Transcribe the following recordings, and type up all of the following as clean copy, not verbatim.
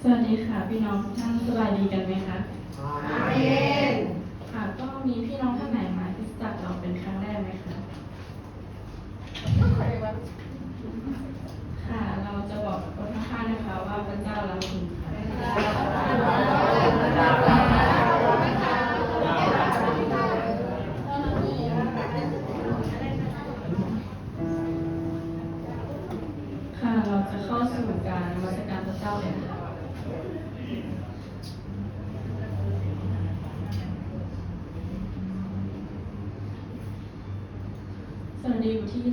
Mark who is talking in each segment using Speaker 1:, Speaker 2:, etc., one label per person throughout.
Speaker 1: สวัสดีค่ะพี่น้องทุกท่านสบายดีกันไหมคะ
Speaker 2: อาเมน
Speaker 1: ค่ะก็มีพี่น้องท่านไหนมาคริสตจักรเราเป็นครั้งแรกไหมคะค่ะเราจะบอกกับคนข้างๆนะคะว่าพระเจ้ารักคุณค่ะค่ะเราจะเข้าสู่การนมัสการพระเจ้าเลยค่ะสวัสดีบทที่23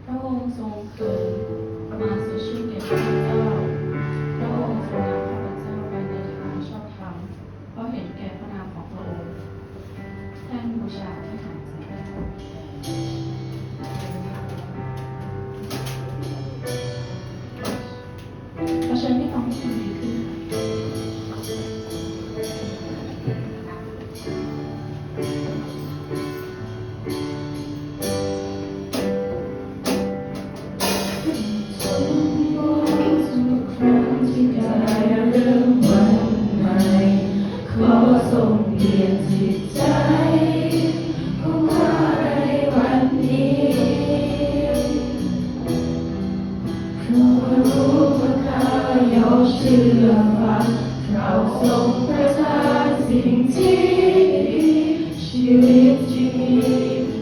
Speaker 1: พระองค์ทรงเคยมาเสียชื่อแก่ข้าพเจ้าพระองค์ทรงนำข้าพเจ้าไปในทางชอบธรรมเพราะเห็นแก่พระนามของพระองค์แท่นบูชาที่หายใจขอเชิญพี่น้องทุกท่านดีขึ้นขอทรงเปลี่ยนจิตใจของข้าในวันนี้เพราะรู้ว่าข้ายอมเชื่อฟังเราทรงประทานสิ่งที่ดีชีวิตที่มี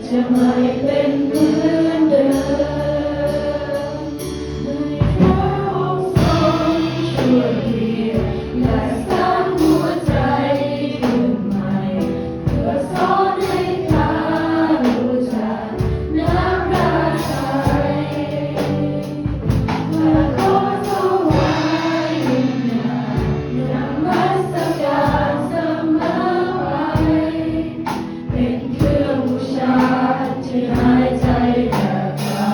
Speaker 1: จะไม่เป็นเหมือนเดิมในพระองค์ทรงช่วยเปลี่ยนและสร้างหัวใจขึ้นใหม่เพื่อสอนให้ข้ารู้จักน้ำพระทัยและขอถวายวิญญาณนมัสการเสมอไปเป็นเครื่องบูชาที่หายใจแด่พระ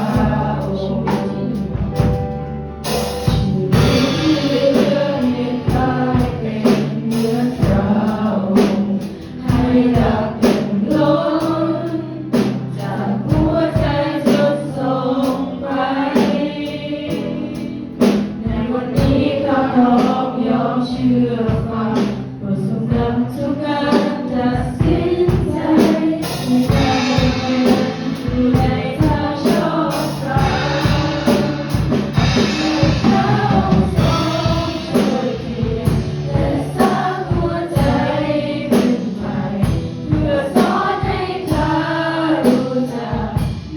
Speaker 1: องค์ชีวิตที่เหลือให้ข้าเป็นเหมือนพระองค์ให้รักเป็นล้นจากหัวใจจนส่งไปในวันนี้ข้าพร้อมยอมเชื่อฟังบททรงนำทุกการตัดสินใจในการดำเนินอยู่ในทางชอบธรรมให้พระองค์ทรงช่วยเปลี่ยนและสร้างหัวใจขึ้นใหม่เพื่อสอนให้ข้ารู้จัก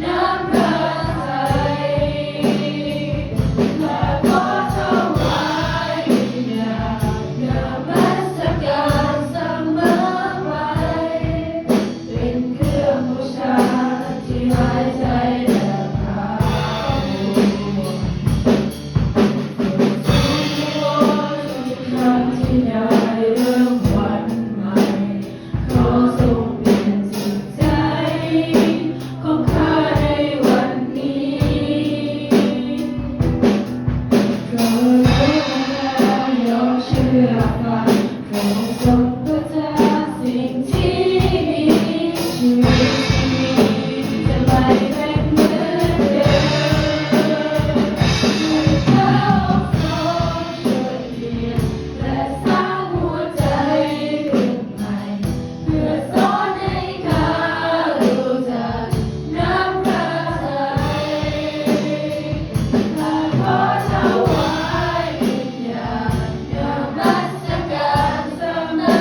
Speaker 1: น้ำพระทัยและขอถวายวิญญาณนมัสการเสมอไปเป็นเครื่องบูชาที่หายใจแด่พระองค์ทุกครั้งที่ได้เริ่มวันใหม่ขอทรงเปลี่ยนจิตใจของข้าในวันนี้เพราะรู้ว่าข้ายอมเชื่อฟังพระองค์ทรงประทานสิ่งที่ดีชีวิตที่มีจะไม่เป็นเหมือนเดิมให้พระองค์ทรงช่วยเปลี่ยนและสร้างหัวใจขึ้นใหม่เพื่อสอนให้ข้ารู้จักน้ำพระทัยและขอถวายวิญญาณนมัสการเสมอ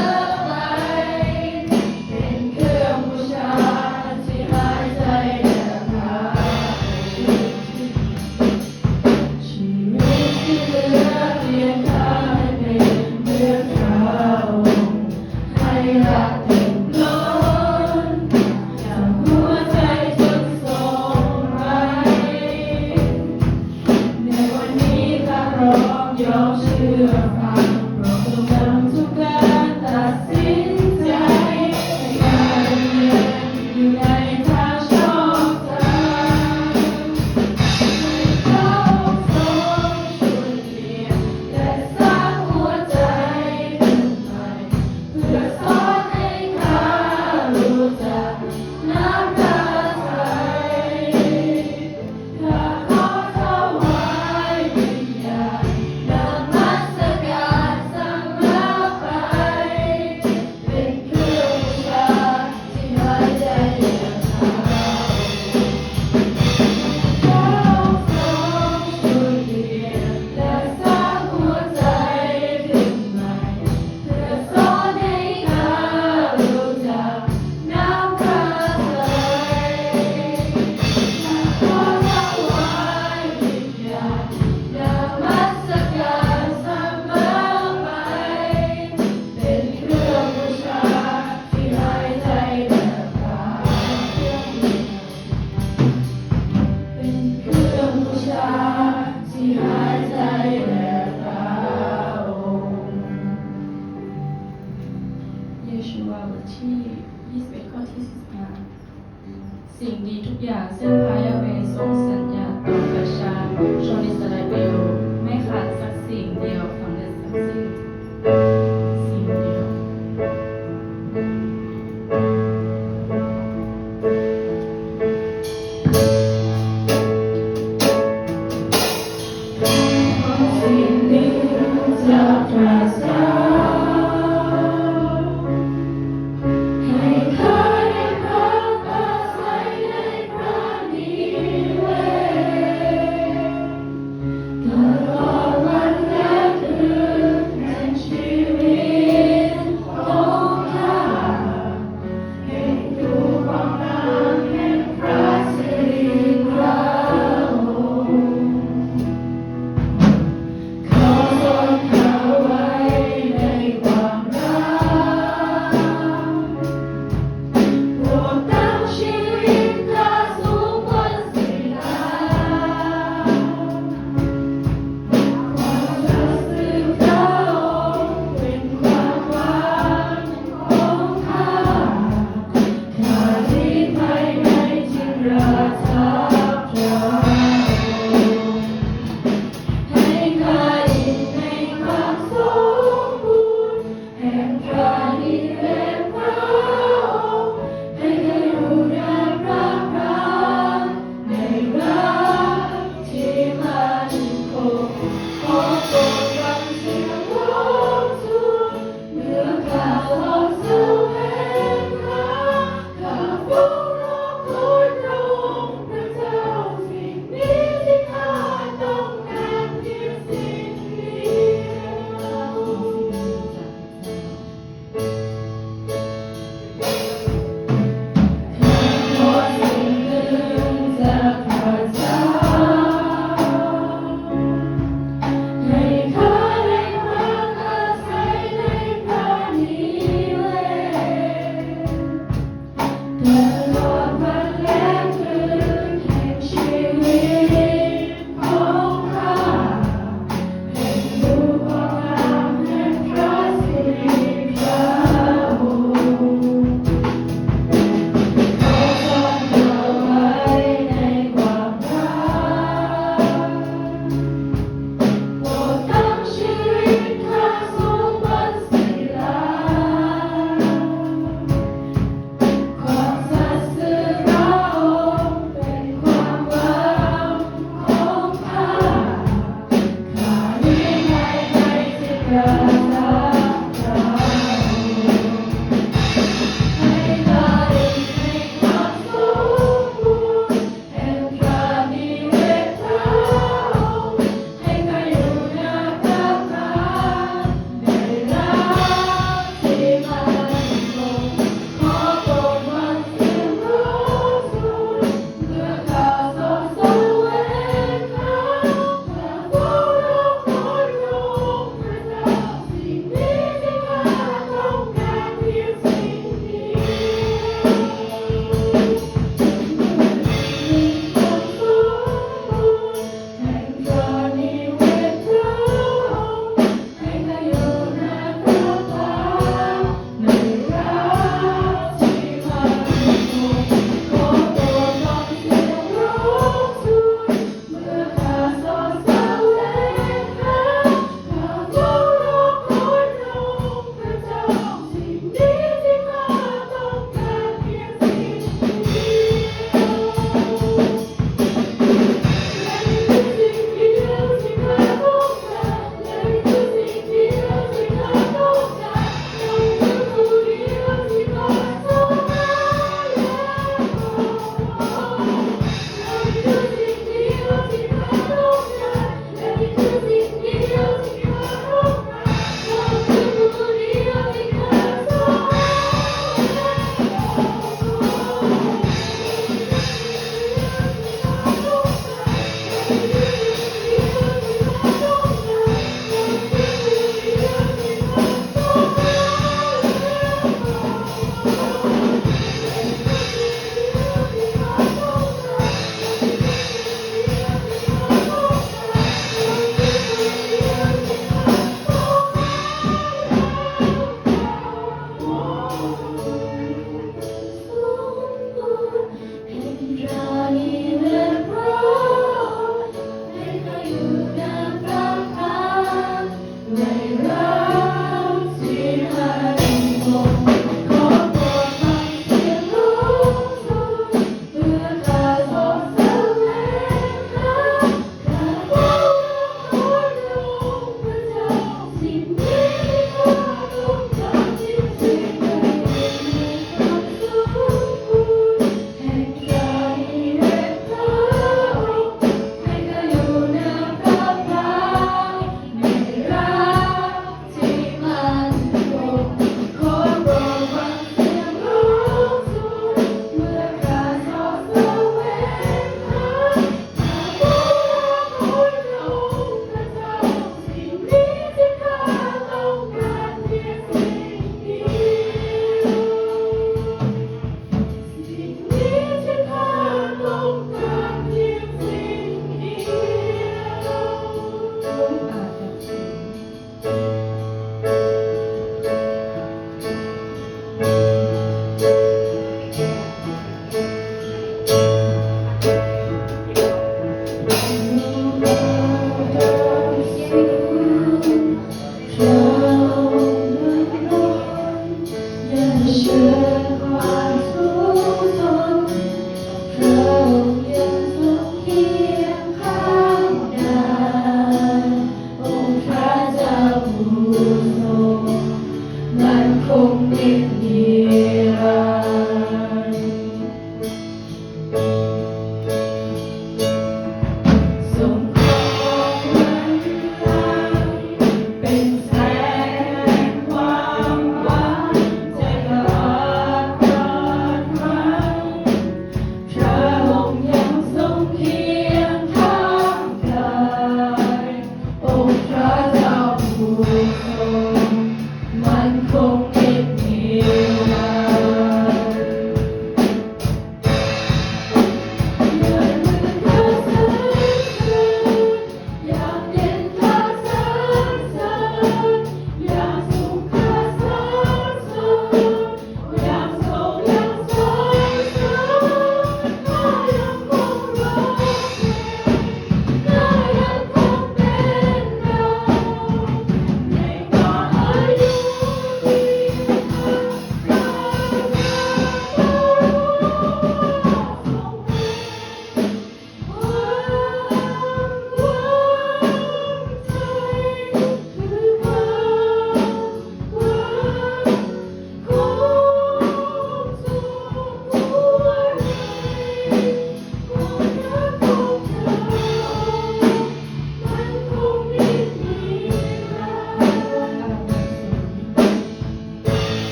Speaker 1: ที่21ข้อที่15สิ่งดีทุกอย่างซึ่งพระยาเวห์ทรงสัญญาต่อประชาชนอิสราเอลไม่ขาดสักสิ่งเดียวสำเร็จทั้งสิ้นสิ่งเดียว
Speaker 2: สิ่งนี้จะประสานให้ข้าได้พักอาศัยในพระนิเวศ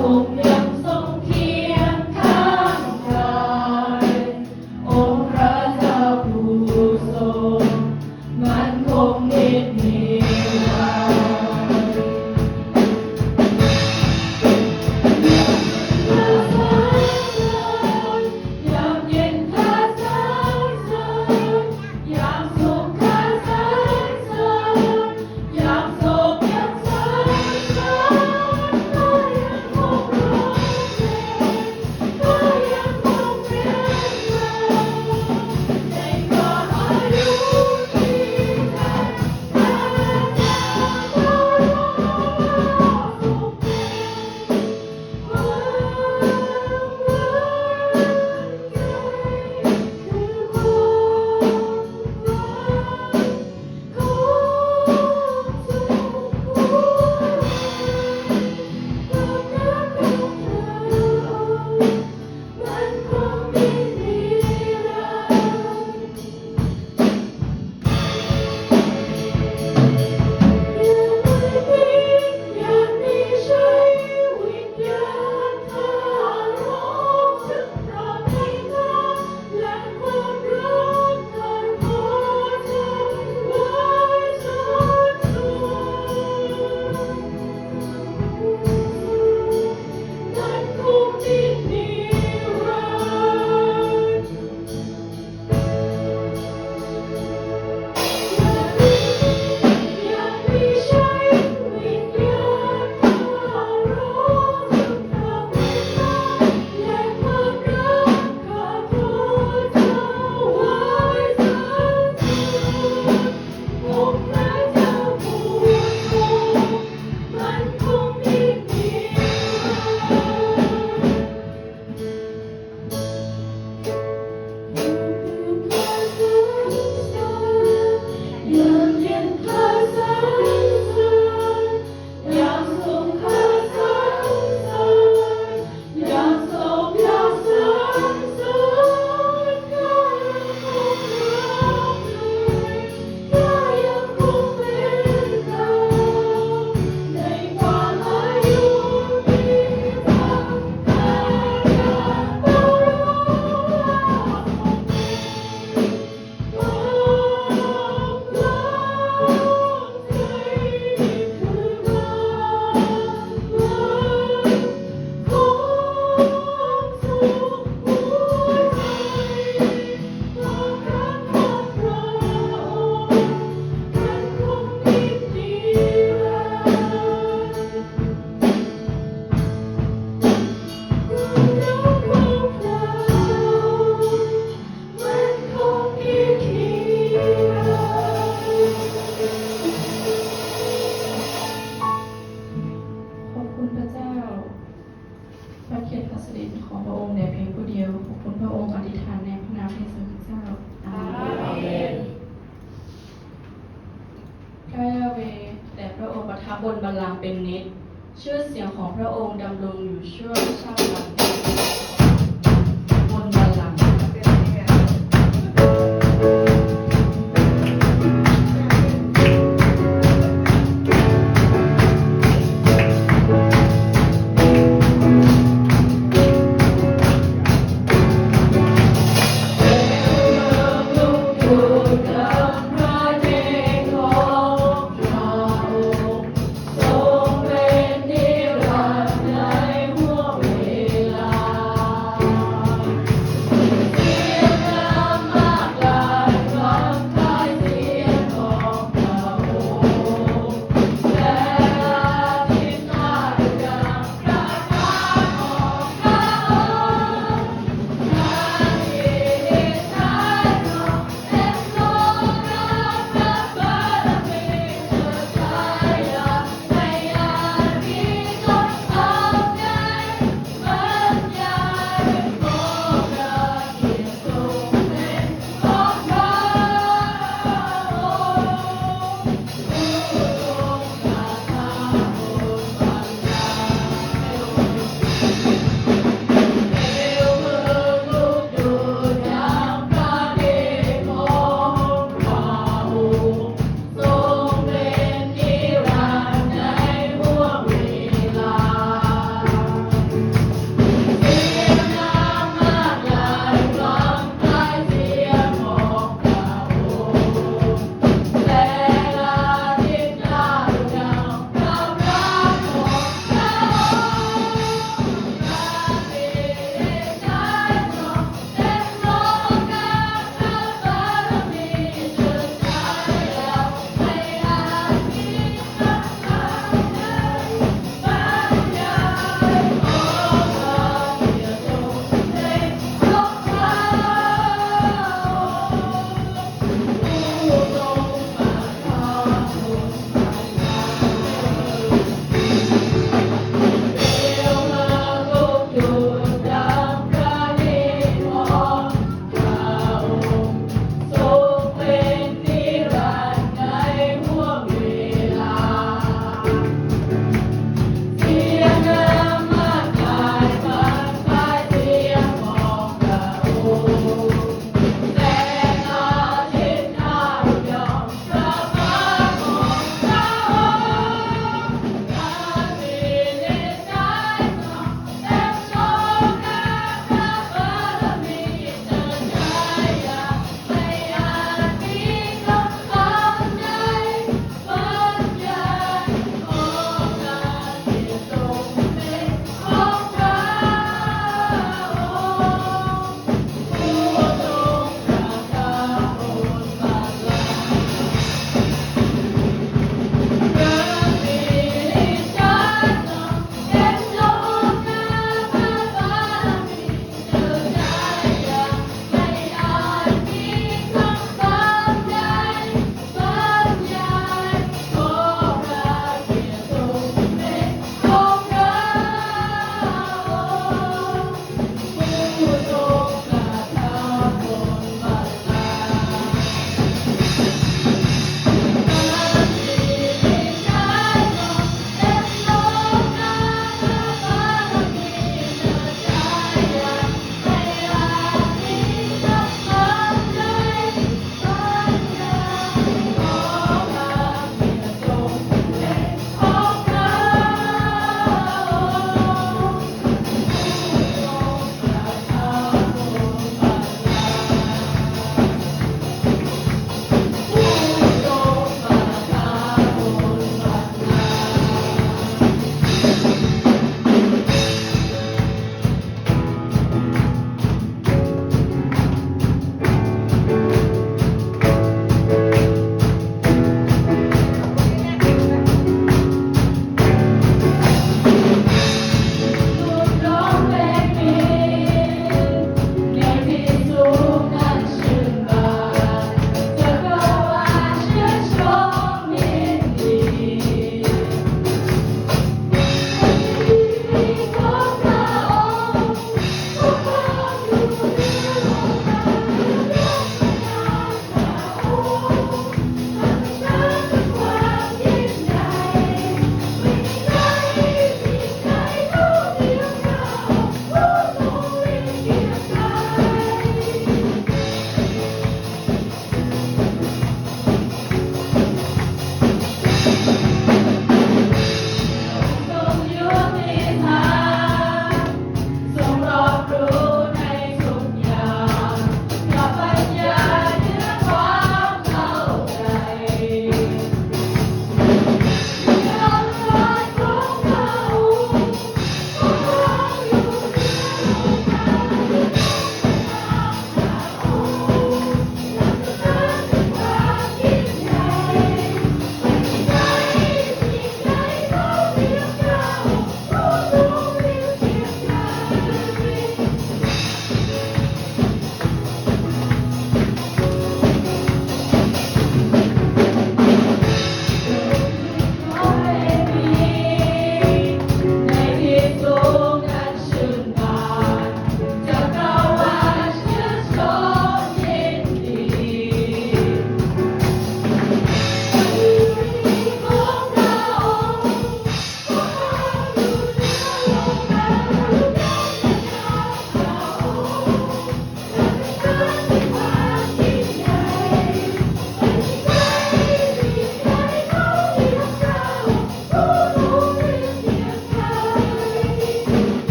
Speaker 1: องค์ยังทรงเคียงข้างกายองค์พระเจ้าผู้ทรงมันคงนิจนิรันดร์ยามเย็นข้าสรรเสริญยามสุขข้าสรรเสริญยามโศกยังสรรเสริญข้ายังคงร้องเพลงข้ายังคงเรียนรู้ในความอายุที่แท้ข้าจะขอร้องสุขมันคงมีนิรันดร์ยังมีใช้วิญญาณข้าร้องถึงพระบิดาและความรักข้าขอจำไว้สุดสุดมันคงมีนิรันดร์ยังมีใช้วิญญาณข้าร้องถึงพระบิดาและความรักข้าขอจำไว้สุดสุดองค์พระเจ้าผู้ทรงมันคงมีนิรันดร์ ยามเย็นข้าสรรเสริญยามสุขข้าสรรเสริญยามโศกข้าสรรเสริญข้ายังคงร้องเพลงข้ายังคงเป็นเราในความอายุที่ฟังข้าจะขอร้องขอบคุณพระเจ้าพระเกียรติพระสิริของพระองค์แต่เพียงผู้เดียวขอบคุณพระองค์อธิษฐานในพระนามพระเจ้าอาเมนพระยาเวห์แต่พระองค์ประทับบนบัลลังก์เป็นนิจชื่อเสียงของพระองค์ดำรงอยู่ชั่วชาติวันบนบัลลังก์ ทรงเป็นนิรันดร์ในหัว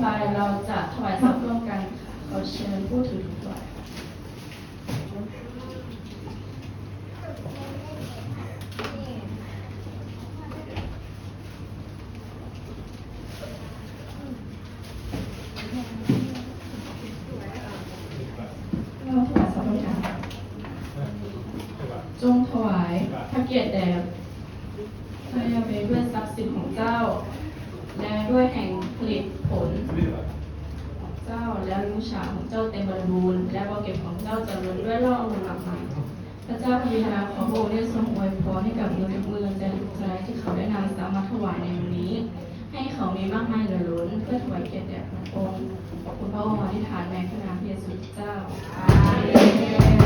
Speaker 1: ไปเราจะถวายทรัพย์ร่วมกันค่ะขอเชิญผู้ถือถวายเราถวายทรัพย์ร่วมกันจงถวายพระเกียรติแด่พระยาเวห์ด้วยทรัพย์สินของเจ้า และด้วยแห่งผลิตผลของเจ้าและลูกชาของเจ้าเต็มบริบูรณ์และบ่อเก็บของเจ้าจะล้นด้วยล่องลงหลักมาพระเจ้าพระบิดาขอพระองค์ได้ทรงอวยพรให้กับเมืองทุกเมืองและทุกใจที่เขาได้นำสามาถวายในวันนี้ ให้เขามีมากมายเหลือล้นเพื่อถวายเกียรติแด่พระองค์ขอบคุณพระองค์อธิษฐานในพระนามพระเยซูเจ้าอาเมน